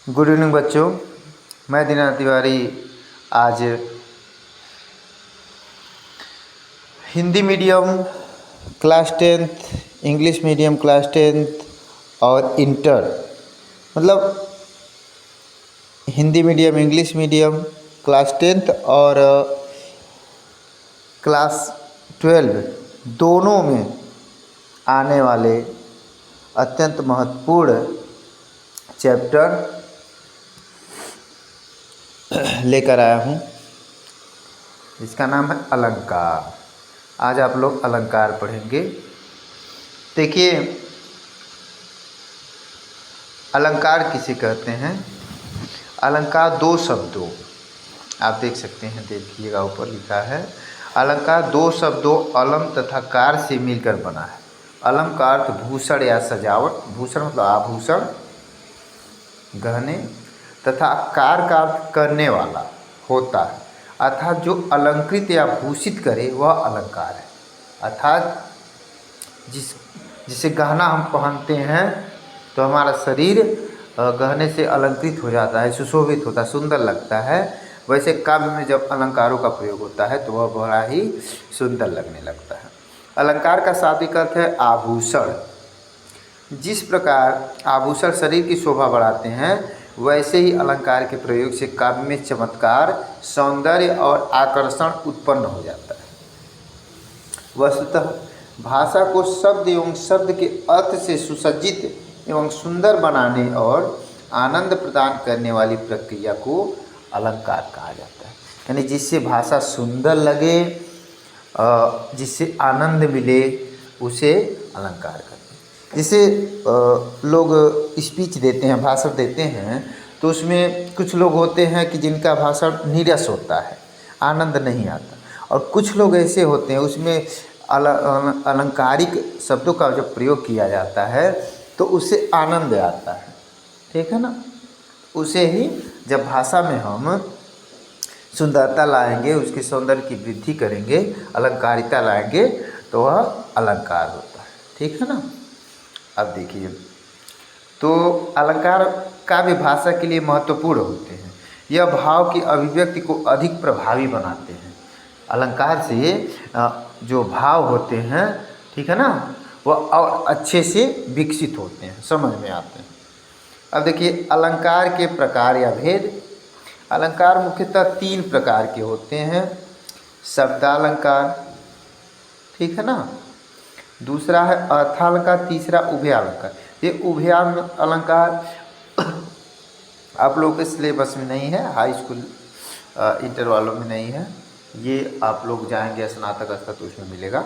Good evening बच्चों। मैं दीनानाथ तिवारी आज Hindi medium class 10th, English medium class 10th और इंटर मतलब Hindi medium English medium class 10th और क्लास 12 दोनों में आने वाले अत्यंत महत्वपूर्ण चैप्टर लेकर आया हूँ। इसका नाम है अलंकार। आज आप लोग अलंकार पढ़ेंगे। देखिए, अलंकार किसे कहते हैं? अलंकार दो शब्दों, आप देख सकते हैं, देखिएगा ऊपर लिखा है अलंकार दो शब्दों अलम तथा कार से मिलकर बना है। अलम का अर्थ भूषण या सजावट, भूषण मतलब आभूषण, गहने, तथा कार का अर्थ करने वाला होता है। अर्थात जो अलंकृत या भूषित करे वह अलंकार है। अर्थात जिसे गहना हम पहनते हैं तो हमारा शरीर गहने से अलंकृत हो जाता है, सुशोभित होता है, सुंदर लगता है। वैसे काव्य में जब अलंकारों का प्रयोग होता है तो वह बड़ा ही सुंदर लगने लगता है। अलंकार का शाब्दिक अर्थ है आभूषण। जिस प्रकार आभूषण शरीर की शोभा बढ़ाते हैं, वैसे ही अलंकार के प्रयोग से काव्य में चमत्कार, सौंदर्य और आकर्षण उत्पन्न हो जाता है। वस्तुतः भाषा को शब्द एवं शब्द के अर्थ से सुसज्जित एवं सुंदर बनाने और आनंद प्रदान करने वाली प्रक्रिया को अलंकार कहा जाता है। यानी जिससे भाषा सुंदर लगे, जिससे आनंद मिले, उसे अलंकार कहते हैं। जैसे लोग स्पीच देते हैं, भाषण देते हैं, तो उसमें कुछ लोग होते हैं कि जिनका भाषण नीरस होता है, आनंद नहीं आता, और कुछ लोग ऐसे होते हैं उसमें अलंकारिक शब्दों का जब प्रयोग किया जाता है तो उससे आनंद आता है। ठीक है ना? उसे ही जब भाषा में हम सुंदरता लाएंगे, उसके सौंदर्य की वृद्धि करेंगे, अलंकारिता लाएंगे, तो वह अलंकार होता है। ठीक है ना? अब देखिए, तो अलंकार काव्य भाषा के लिए महत्वपूर्ण होते हैं। यह भाव की अभिव्यक्ति को अधिक प्रभावी बनाते हैं। अलंकार से जो भाव होते हैं, ठीक है ना, वह और अच्छे से विकसित होते हैं, समझ में आते हैं। अब देखिए, अलंकार के प्रकार या भेद। अलंकार मुख्यतः 3 प्रकार के होते हैं। शब्दालंकार, ठीक है ना, दूसरा है अर्थालंकार, तीसरा उभयालंकार। ये उभयालंकार आप लोगों के सिलेबस में नहीं है, हाई स्कूल इंटर वालों में नहीं है। ये आप लोग जाएंगे स्नातक स्तर तो उसमें मिलेगा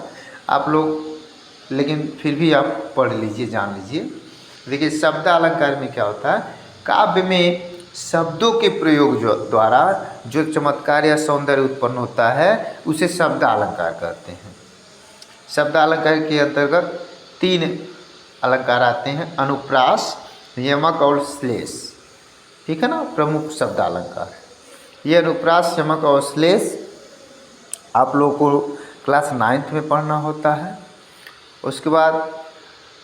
आप लोग, लेकिन फिर भी आप पढ़ लीजिए, जान लीजिए। देखिए, शब्दालंकार में क्या होता है? काव्य में शब्दों के प्रयोग द्वारा जो चमत्कार या सौंदर्य उत्पन्न होता है उसे शब्दालंकार कहते हैं। शब्दालंकार के अंतर्गत 3 अलंकार आते हैं: अनुप्रास, यमक और श्लेष। ठीक है ना, प्रमुख शब्दालंकार। ये अनुप्रास, यमक और श्लेष आप लोगों को क्लास 9th में पढ़ना होता है। उसके बाद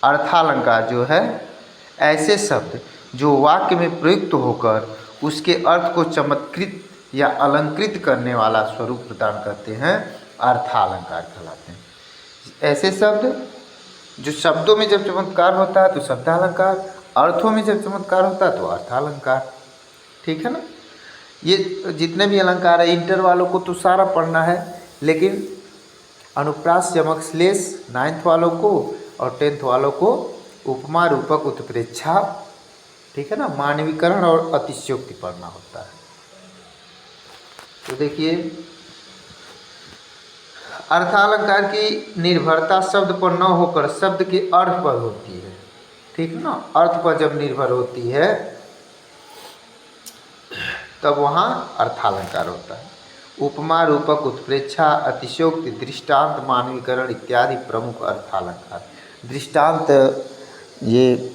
अर्थालंकार जो है, ऐसे शब्द जो वाक्य में प्रयुक्त होकर उसके अर्थ को चमत्कृत या अलंकृत करने वाला स्वरूप प्रदान करते हैं, अर्थालंकार कहलाते हैं। ऐसे शब्द जो शब्दों में जब चमत्कार होता है तो शब्दालंकार, अर्थों में जब चमत्कार होता है तो अर्थालंकार। ठीक है ना? ये जितने भी अलंकार है, इंटर वालों को तो सारा पढ़ना है, लेकिन अनुप्रास, यमक, श्लेष 9th वालों को और 10th वालों को उपमा, रूपक, उत्प्रेक्षा, ठीक है ना, मानवीकरण और अतिशयोक्ति पढ़ना होता है। तो देखिए, अर्थालंकार की निर्भरता शब्द पर न होकर शब्द के अर्थ पर होती है। ठीक है ना? अर्थ पर जब निर्भर होती है तब वहाँ अर्थालंकार होता है। उपमा, रूपक, उत्प्रेक्षा, अतिशयोक्ति, दृष्टांत, मानवीकरण इत्यादि प्रमुख अर्थालंकार। दृष्टांत ये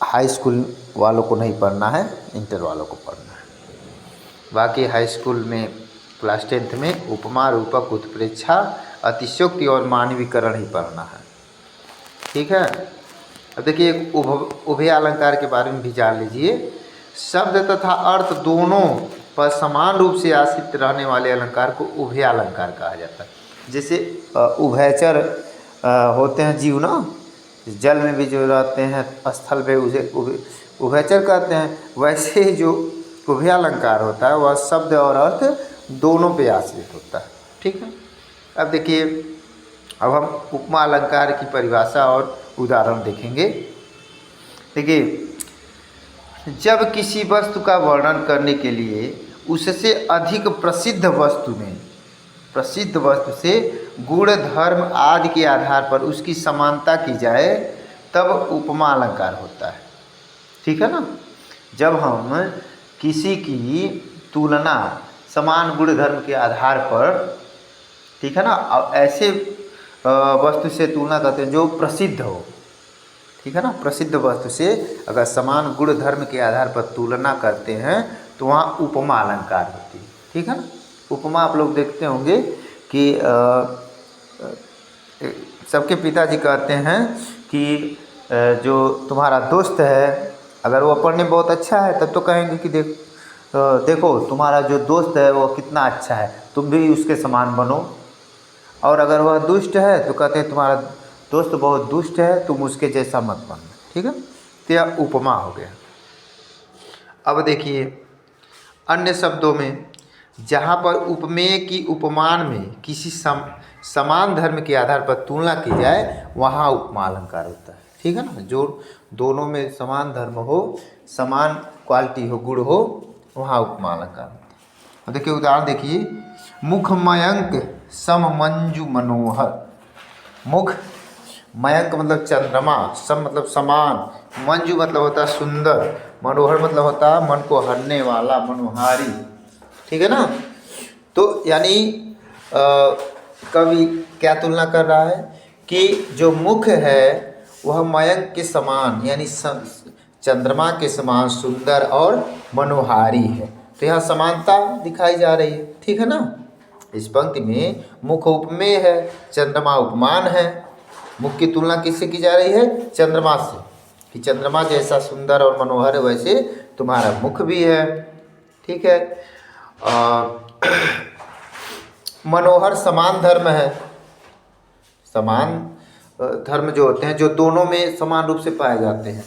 हाई स्कूल वालों को नहीं पढ़ना है, इंटर वालों को पढ़ना है। बाकी हाई स्कूल में क्लास 10th में उपमा, रूपक, उत्प्रेक्षा, अतिशयोक्ति और मानवीकरण ही पढ़ना है। ठीक है? अब देखिए, उभयालंकार के बारे में भी जान लीजिए। शब्द तथा अर्थ दोनों पर समान रूप से आश्रित रहने वाले अलंकार को उभय अलंकार कहा जाता है। जैसे उभयचर होते हैं जीव ना, जल में भी जो रहते हैं, स्थल पे उसे उभयचर कहते हैं। वैसे ही जो उभय अलंकार होता है वह शब्द और अर्थ दोनों पे आश्रित होता है। ठीक है। अब देखिए, अब हम उपमा अलंकार की परिभाषा और उदाहरण देखेंगे। देखिए, जब किसी वस्तु का वर्णन करने के लिए उससे अधिक प्रसिद्ध वस्तु से गुण धर्म आदि के आधार पर उसकी समानता की जाए तब उपमा अलंकार होता है। ठीक है ना। जब हम किसी की तुलना समान गुण धर्म के आधार पर, ठीक है ना, ऐसे वस्तु से तुलना करते हैं जो प्रसिद्ध हो, ठीक है ना, प्रसिद्ध वस्तु से अगर समान गुण धर्म के आधार पर तुलना करते हैं तो वहाँ उपमा अलंकार होती है। ठीक है ना। उपमा आप लोग देखते होंगे कि सबके पिताजी कहते हैं कि जो तुम्हारा दोस्त है अगर वो पढ़ने में बहुत अच्छा है तब तो कहेंगे कि देखो तुम्हारा जो दोस्त है वो कितना अच्छा है, तुम भी उसके समान बनो। और अगर वह दुष्ट है तो कहते हैं तुम्हारा दोस्त बहुत दुष्ट है, तुम उसके जैसा मत बनना। ठीक है। तो यह उपमा हो गया। अब देखिए, अन्य शब्दों में जहाँ पर उपमेय की उपमान में किसी समान धर्म के आधार पर तुलना की जाए वहाँ उपमा अलंकार होता है। ठीक है ना। जो दोनों में समान धर्म हो, समान क्वालिटी हो, गुण हो, वहाँ उपमा अलंकार होता है। अब देखिए उदाहरण देखिए, मुख मयंक सम मंजू मनोहर। मुख मयंक मतलब चंद्रमा, सम मतलब समान, मंजू मतलब होता है सुंदर, मनोहर मतलब होता है मन को हरने वाला, मनोहारी। ठीक है ना। तो यानी कवि क्या तुलना कर रहा है कि जो मुख है वह मयंक के समान यानी चंद्रमा के समान सुंदर और मनोहारी है। तो यहाँ समानता दिखाई जा रही है। ठीक है ना। इस पंक्ति में मुख उपमेय है, चंद्रमा उपमान है। मुख की तुलना किससे की जा रही है? चंद्रमा से, कि चंद्रमा जैसा सुंदर और मनोहर है वैसे तुम्हारा मुख भी है। ठीक है। मनोहर समान धर्म है। समान धर्म जो होते हैं जो दोनों में समान रूप से पाए जाते हैं,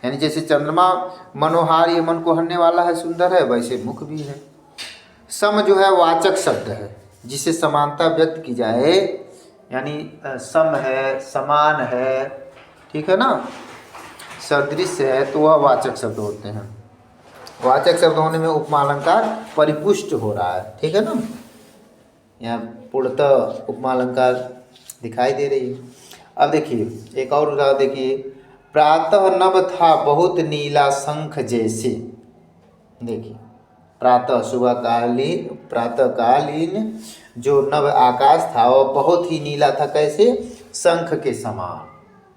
यानी जैसे चंद्रमा मनोहारी मन को हरने वाला है, सुंदर है, वैसे मुख भी है। सम जो है वाचक शब्द है जिसे समानता व्यक्त की जाए, यानी सम है, समान है, ठीक है ना, सदृश है, तो वह वाचक शब्द होते हैं। वाचक शब्द होने में उपमा अलंकार परिपुष्ट हो रहा है। ठीक है ना। यहाँ पूर्णतः उपमा अलंकार दिखाई दे रही है। अब देखिए एक और उदाहरण देखिए, प्रातः नभ था बहुत नीला शंख जैसे। देखिए प्रातः प्रातःकालीन जो नभ आकाश था वह बहुत ही नीला था, कैसे? शंख के समान,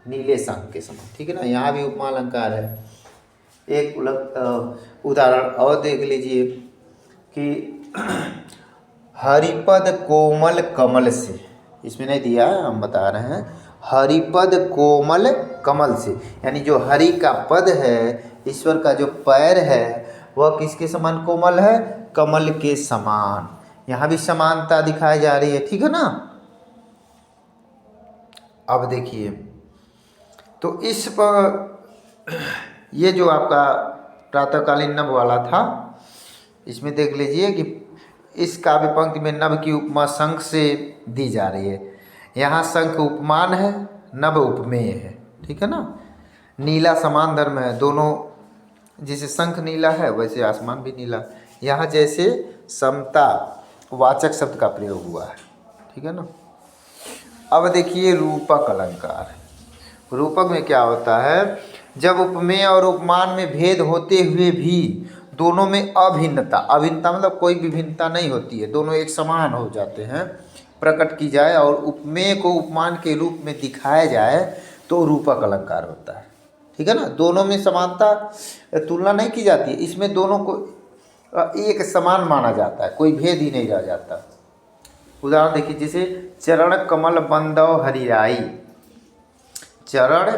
नीले शंख के समान। ठीक है ना। यहाँ भी उपमा अलंकार है। एक उदाहरण और देख लीजिए कि हरिपद कोमल कमल से, इसमें नहीं दिया है, हम बता रहे हैं, हरिपद कोमल कमल से, यानी जो हरि का पद है, ईश्वर का जो पैर है वह किसके समान कोमल है? कमल के समान। यहाँ भी समानता दिखाई जा रही है। ठीक है ना। अब देखिए तो इस पर ये जो आपका प्रातःकालीन नभ वाला था, इसमें देख लीजिए कि इस काव्य पंक्ति में नभ की उपमा शंख से दी जा रही है। यहाँ शंख उपमान है, नभ उपमेय है। ठीक है ना। नीला समान धर्म है, दोनों, जैसे शंख नीला है वैसे आसमान भी नीला। यहाँ जैसे समता वाचक शब्द का प्रयोग हुआ है। ठीक है ना। अब देखिए रूपक अलंकार। रूपक में क्या होता है? जब उपमेय और उपमान में भेद होते हुए भी दोनों में अभिन्नता मतलब कोई विभिन्नता नहीं होती है, दोनों एक समान हो जाते हैं, प्रकट की जाए और उपमेय को उपमान के रूप में दिखाया जाए तो रूपक अलंकार होता है। ठीक है ना। दोनों में समानता तुलना नहीं की जाती है, इसमें दोनों को एक समान माना जाता है, कोई भेद ही नहीं रह जाता। उदाहरण देखिए, जैसे चरण कमल बंदव हरियाई। चरण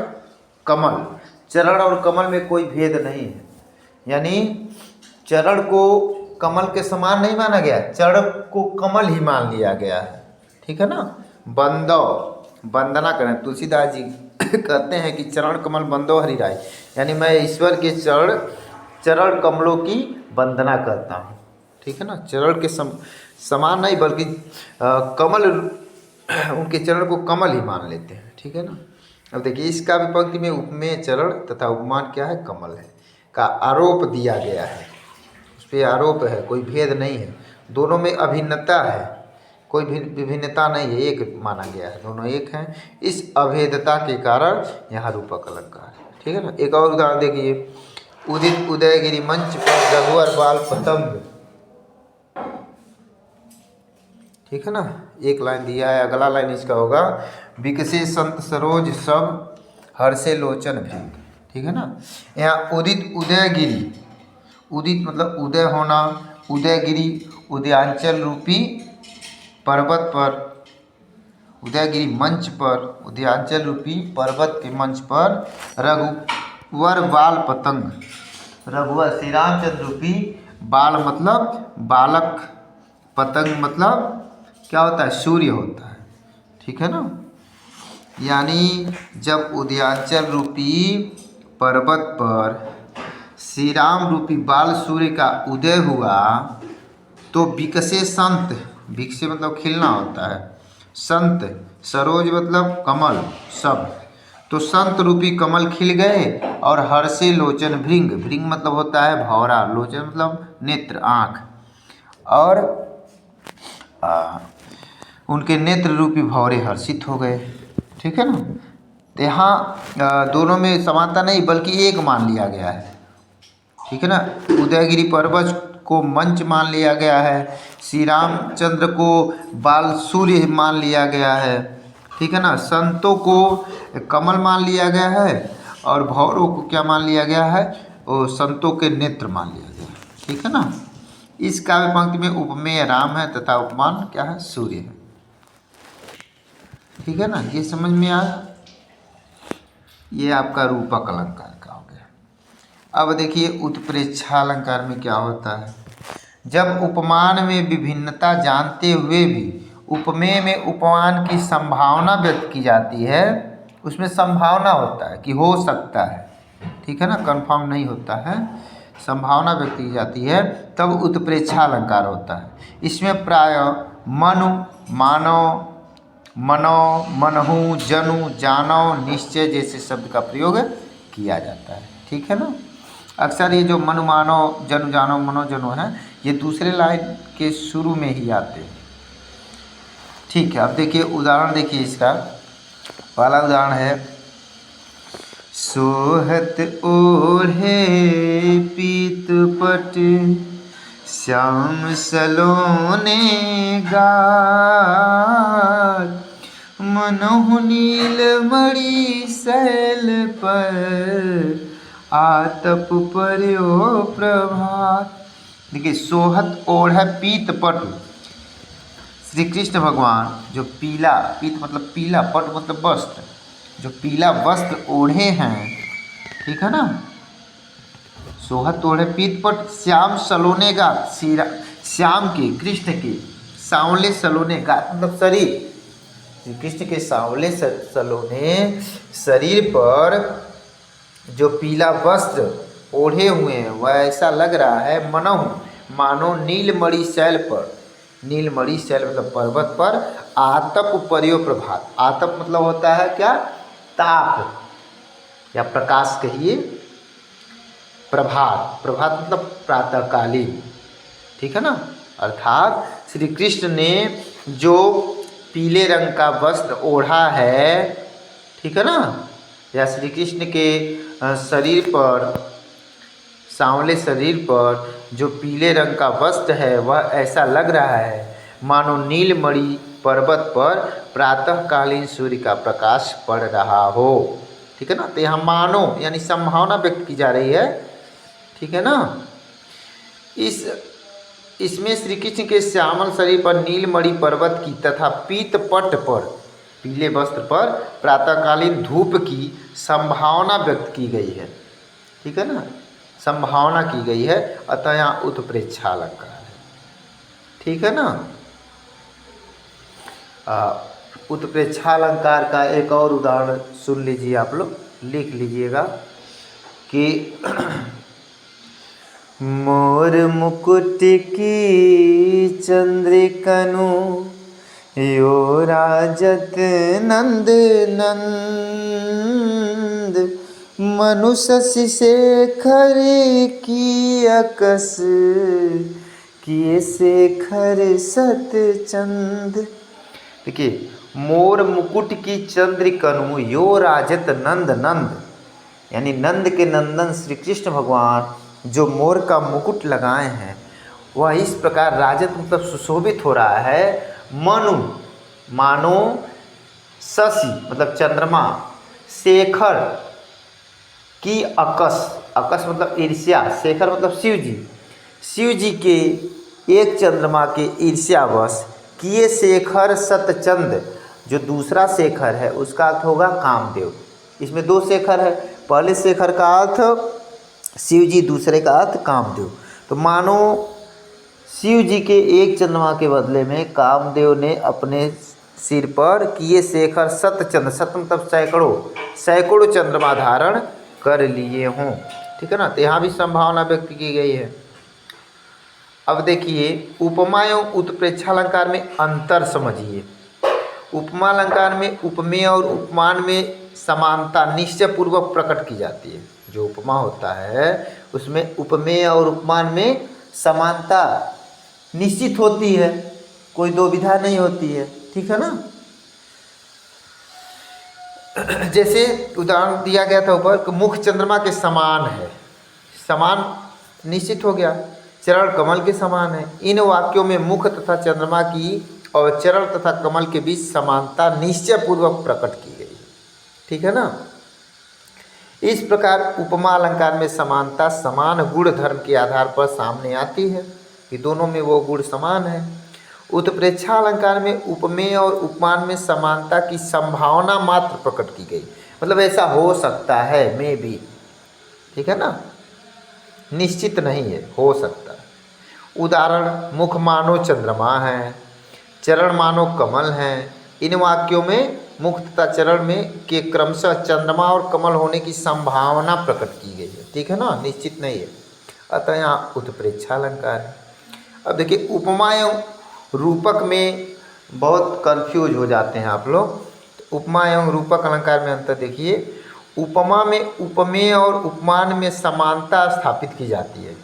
कमल, चरण और कमल में कोई भेद नहीं है, यानी चरण को कमल के समान नहीं माना गया, चरण को कमल ही मान लिया गया है। ठीक है ना। बंदो, वंदना करें, तुलसीदास जी कहते हैं कि चरण कमल बंदो हरि राय, यानी मैं ईश्वर के चरण कमलों की वंदना करता हूँ। ठीक है ना। चरण के समान नहीं बल्कि कमल, उनके चरण को कमल ही मान लेते हैं। ठीक है ना। अब देखिए इसका विपक्ति में उपमेय चरण तथा उपमान क्या है, कमल है का आरोप दिया गया है। उस पर आरोप है, कोई भेद नहीं है, दोनों में अभिन्नता है, कोई भी विभिन्नता नहीं है, एक माना गया है, दोनों एक हैं। इस अभेदता के कारण यहाँ रूपक अलंकार है। ठीक है ना। एक और उदाहरण देखिए, उदित उदयगिरी मंच पर रघुवर बाल पतंग। ठीक है ना। एक लाइन दिया है, अगला लाइन इसका होगा विकसे संत सरोज सब हर्षे लोचन भृंग। ठीक है ना। यहाँ उदित उदयगिरी, उदित मतलब उदय होना, उदयगिरी उदयांचल रूपी पर्वत पर, उदयगिरी मंच पर, उदयांचल रूपी पर्वत के मंच पर रघुवर बाल पतंग, रघुवर श्री रामचंद्र रूपी, बाल मतलब बालक, पतंग मतलब क्या होता है, सूर्य होता है। ठीक है ना। यानी जब उदयांचल रूपी पर्वत पर श्री राम रूपी बाल सूर्य का उदय हुआ तो विकसे संत, विकसे मतलब खिलना होता है, संत, सरोज मतलब कमल, सब, तो संत रूपी कमल खिल गए और हर्षे लोचन भृंग, भृंग मतलब होता है भौरा, लोचन मतलब नेत्र, आँख, और उनके नेत्र रूपी भौरे हर्षित हो गए। ठीक है ना। तो यहाँ दोनों में समानता नहीं बल्कि एक मान लिया गया है। ठीक है ना। उदयगिरी पर्वत को मंच मान लिया गया है, श्री रामचंद्र को बाल सूर्य मान लिया गया है। ठीक है ना। संतों को कमल मान लिया गया है और भौरों को क्या मान लिया गया है, वो संतों के नेत्र मान लिया गया है। ठीक है ना। इस काव्य पंक्ति में उपमेय राम है तथा उपमान क्या है, सूर्य है। ठीक है ना। ये समझ में आया। ये आपका रूपक अलंकार का हो गया। अब देखिए उत्प्रेक्षा अलंकार में क्या होता है, जब उपमान में विभिन्नता जानते हुए भी उपमेय में उपमान की संभावना व्यक्त की जाती है, उसमें संभावना होता है कि हो सकता है। ठीक है ना। कंफर्म नहीं होता है, संभावना व्यक्त की जाती है, तब उत्प्रेक्षा अलंकार होता है। इसमें प्राय मनु, मानो, मनो, मनहु, जनु, जानो, निश्चय जैसे शब्द का प्रयोग किया जाता है। ठीक है ना। अक्सर ये जो मनु, मानो, जनु, जानो, मनो, जनो है, ये दूसरे लाइन के शुरू में ही आते हैं। ठीक है। अब देखिए उदाहरण, देखिए इसका पहला उदाहरण है, सोहत ओढ़े पीत पट श्याम सलोने गाल, मनहु नील मणि शैल पर आतप पर्यो प्रभात। देखिए सोहत ओढ़ पीत पट, श्री कृष्ण भगवान जो पीला, पीत मतलब पीला, पट मतलब वस्त्र, जो पीला वस्त्र ओढ़े हैं। ठीक है ना। सोहत ओढ़े पीत पट श्याम सलोने गा, श्याम के, कृष्ण के सांवले सलोने गा मतलब शरीर, श्री कृष्ण के सांवले सलोने शरीर पर जो पीला वस्त्र ओढ़े हुए हैं वह ऐसा लग रहा है, मनहु मानो नीलमणि शैल पर, नीलमणि शैल मतलब पर्वत पर, आतप पर्यो प्रभात, आतप मतलब होता है क्या, ताप या प्रकाश कहिए, प्रभात, प्रभात मतलब प्रातःकालीन। ठीक है ना। अर्थात श्री कृष्ण ने जो पीले रंग का वस्त्र ओढ़ा है, ठीक है ना, या श्री कृष्ण के शरीर पर, सांवले शरीर पर जो पीले रंग का वस्त्र है वह ऐसा लग रहा है मानो नीलमणि पर्वत पर प्रातःकालीन सूर्य का प्रकाश पड़ रहा हो। ठीक है ना। तो यहाँ मानो यानी संभावना व्यक्त की जा रही है। ठीक है ना। इसमें श्री कृष्ण के श्यामल शरीर पर नीलमणि पर्वत की तथा पीत पट पर, पीले वस्त्र पर प्रातःकालीन धूप की संभावना व्यक्त की गई है। ठीक है ना। संभावना की गई है, अतः यहाँ उत्प्रेक्षा अलंकार है। ठीक है ना। उत्प्रेक्षा अलंकार का एक और उदाहरण सुन लीजिए, आप लोग लिख लीजिएगा कि मोर मुकुट की चंद्रिकनु यो राजत नंद नंद मनुष्य शेखर की अकस किए शेखर सत चंद। देखिए, मोर मुकुट की चंद्रिकनु यो राजत नंद नंद, यानी नंद के नंदन श्री कृष्ण भगवान जो मोर का मुकुट लगाए हैं वह इस प्रकार राजत मतलब सुशोभित हो रहा है। मनु मानो शशि मतलब चंद्रमा, शेखर की अकस, अकस मतलब ईर्ष्या, शेखर मतलब शिव जी, शिव जी के एक चंद्रमा के ईर्ष्यावश किए शेखर सतचंद, जो दूसरा शेखर है उसका अर्थ होगा कामदेव। इसमें दो शेखर है, पहले शेखर का अर्थ शिव जी, दूसरे का अर्थ कामदेव। तो मानो शिव जी के एक चंद्रमा के बदले में कामदेव ने अपने सिर पर किए शेखर सतचंद, सत मतलब सैकड़ों, सैकड़ों चंद्रमा धारण कर लिए हों। ठीक है ना। तो यहाँ भी संभावना व्यक्त की गई है। अब देखिए, उपमा एवं उत्प्रेक्षा अलंकार में अंतर समझिए। उपमा अलंकार में उपमेय और उपमान में समानता निश्चय पूर्वक प्रकट की जाती है। जो उपमा होता है उसमें उपमेय और उपमान में समानता निश्चित होती है, कोई दुविधा नहीं होती है। ठीक है ना। जैसे उदाहरण दिया गया था ऊपर कि मुख चंद्रमा के समान है, समान निश्चित हो गया, चरण कमल के समान है। इन वाक्यों में मुख तथा चंद्रमा की और चरण तथा कमल के बीच समानता निश्चय पूर्वक प्रकट की गई है। ठीक है ना। इस प्रकार उपमा अलंकार में समानता समान गुण धर्म के आधार पर सामने आती है कि दोनों में वो गुण समान है। उत्प्रेक्षा अलंकार में उपमेय और उपमान में समानता की संभावना मात्र प्रकट की गई, मतलब ऐसा हो सकता है, मे भी। ठीक है ना, निश्चित नहीं है, हो सकता है। उदाहरण, मुख मानो चंद्रमा है, चरण मानो कमल हैं। इन वाक्यों में मुख तथा चरण में के क्रमशः चंद्रमा और कमल होने की संभावना प्रकट की गई है। ठीक है ना, निश्चित नहीं है, अतः यहाँ उत्प्रेक्षा अलंकार है। अब देखिए, उपमा एवं रूपक में बहुत कंफ्यूज हो जाते हैं आप लोग। उपमा एवं रूपक अलंकार में अंतर देखिए। उपमा में उपमेय और उपमान में समानता स्थापित की जाती है।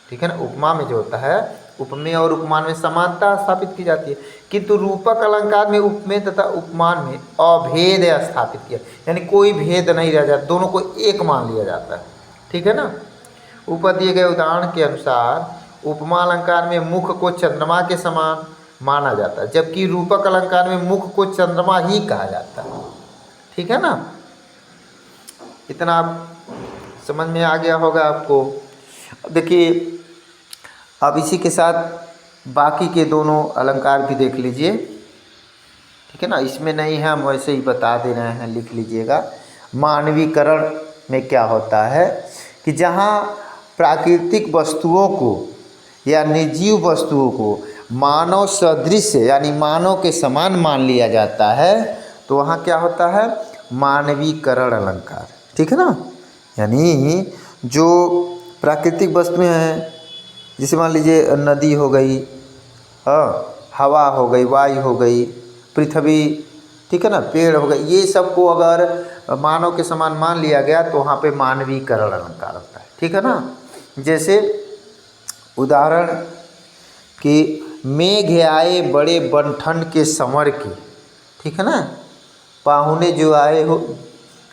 ठीक है ना। उपमा में जो होता है उपमेय और उपमान में समानता स्थापित की जाती है, किंतु रूपक अलंकार में उपमेय तथा उपमान में अभेद स्थापित किया, यानी कोई भेद नहीं रह जाता, दोनों को एक मान लिया जाता है। ठीक है ना। ऊपर दिए गए उदाहरण के अनुसार उपमा अलंकार में मुख को चंद्रमा के समान माना जाता है, जबकि रूपक अलंकार में मुख को चंद्रमा ही कहा जाता है। ठीक है ना। इतना आप समझ में आ गया होगा आपको। देखिए, अब इसी के साथ बाकी के दोनों अलंकार भी देख लीजिए। ठीक है ना, इसमें नहीं है, हम वैसे ही बता दे रहे हैं, लिख लीजिएगा। मानवीकरण में क्या होता है कि जहाँ प्राकृतिक वस्तुओं को या निर्जीव वस्तुओं को मानव सदृश यानी मानव के समान मान लिया जाता है, तो वहाँ क्या होता है, मानवीकरण अलंकार। ठीक है ना। यानी जो प्राकृतिक वस्तुएं हैं, जैसे मान लीजिए नदी हो गई, हवा हो गई, वायु हो गई, पृथ्वी, ठीक है ना, पेड़ हो गए, ये सबको अगर मानव के समान मान लिया गया तो वहाँ पे मानवीकरण अलंकार होता है। ठीक है ना। जैसे उदाहरण कि मेघ आए बड़े बनठन के संवर के। ठीक है ना, पाहुने जो आए हो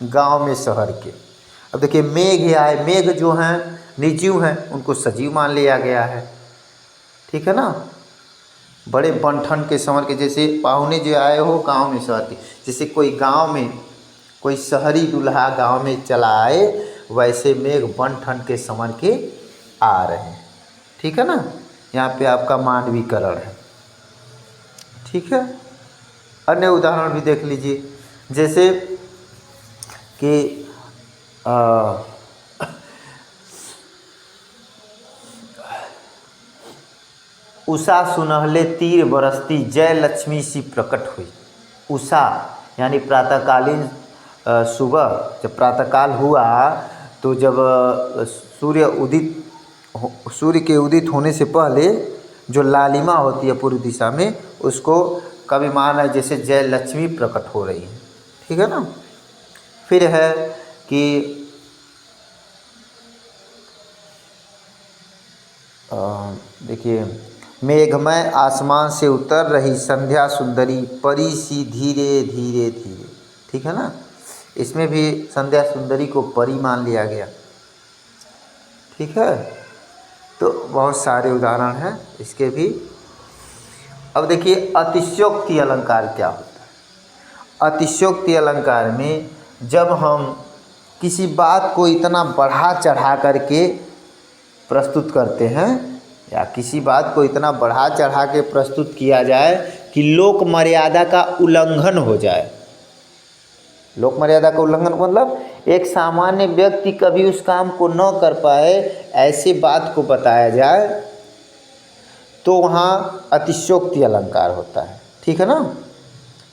गांव में शहर के। अब देखिए, मेघ आए, मेघ जो हैं निर्जीव हैं, उनको सजीव मान लिया गया है। ठीक है ना। बड़े बनठन के संवर के, जैसे पाहुने जो आए हो गांव में शहर के, जैसे कोई गांव में कोई शहरी दूल्हा गांव में चला आए, वैसे मेघ बनठन के संवर के आ रहे हैं। ठीक है ना। यहाँ पे आपका मानवीकरण है। ठीक है। अन्य उदाहरण भी देख लीजिए, जैसे कि उषा सुनहले तीर बरसती जय लक्ष्मी सी प्रकट हुई। उषा यानी प्रातःकालीन सुबह जब प्रातःकाल हुआ तो जब सूर्य के उदित होने से पहले जो लालिमा होती है पूर्व दिशा में, उसको कभी मान है जैसे जय लक्ष्मी प्रकट हो रही है। ठीक है ना। फिर है कि देखिए, मेघमय आसमान से उतर रही संध्या सुंदरी परी सी धीरे धीरे धीरे। ठीक है ना। इसमें भी संध्या सुंदरी को परी मान लिया गया। ठीक है। तो बहुत सारे उदाहरण हैं इसके भी। अब देखिए अतिशयोक्ति अलंकार क्या होता है। अतिशयोक्ति अलंकार में जब हम किसी बात को इतना बढ़ा चढ़ा करके प्रस्तुत करते हैं या किसी बात को इतना बढ़ा चढ़ा के प्रस्तुत किया जाए कि लोक मर्यादा का उल्लंघन हो जाए। लोक मर्यादा का उल्लंघन मतलब एक सामान्य व्यक्ति कभी उस काम को न कर पाए, ऐसी बात को बताया जाए तो वहाँ अतिशयोक्ति अलंकार होता है। ठीक है ना।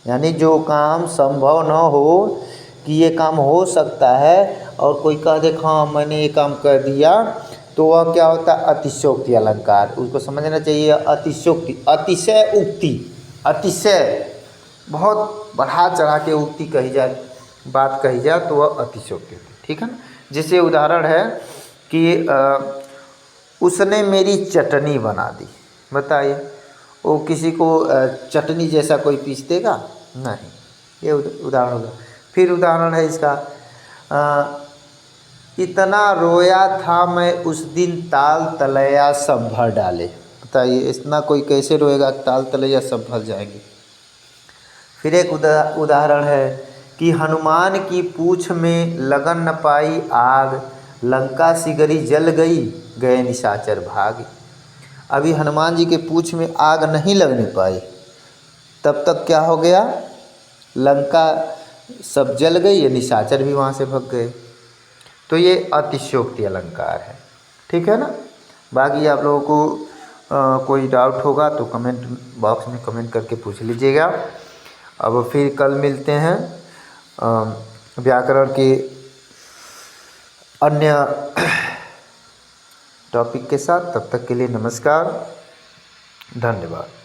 यानी जो काम संभव न हो कि ये काम हो सकता है और कोई कह दे हाँ मैंने ये काम कर दिया, तो वह क्या होता है अतिशयोक्ति अलंकार। उसको समझना चाहिए अतिशयोक्ति, अतिशय उक्ति, अतिशय बहुत बढ़ा चढ़ा के उक्ति कही जाए, बात कही जाए तो वह अतिशयोक्ति। ठीक है ना। जैसे उदाहरण है कि उसने मेरी चटनी बना दी। बताइए वो किसी को चटनी जैसा कोई पीस देगा? नहीं। ये उदाहरण होगा। फिर उदाहरण है इसका इतना रोया था मैं उस दिन ताल तलैया सब भर डाले। बताइए इतना कोई कैसे रोएगा, ताल तलैया सब भर जाएंगे। फिर एक उदाहरण है कि हनुमान की पूँछ में लगन न पाई आग, लंका सिगरी जल गई गए निशाचर भाग। अभी हनुमान जी के पूँछ में आग नहीं लगने पाई, तब तक क्या हो गया, लंका सब जल गई, ये निशाचर भी वहाँ से भाग गए। तो ये अतिशयोक्ति अलंकार है। ठीक है ना। बाकी आप लोगों को कोई डाउट होगा तो कमेंट बॉक्स में कमेंट करके पूछ लीजिएगा। अब फिर कल मिलते हैं व्याकरण के अन्य टॉपिक के साथ। तब तक के लिए नमस्कार, धन्यवाद।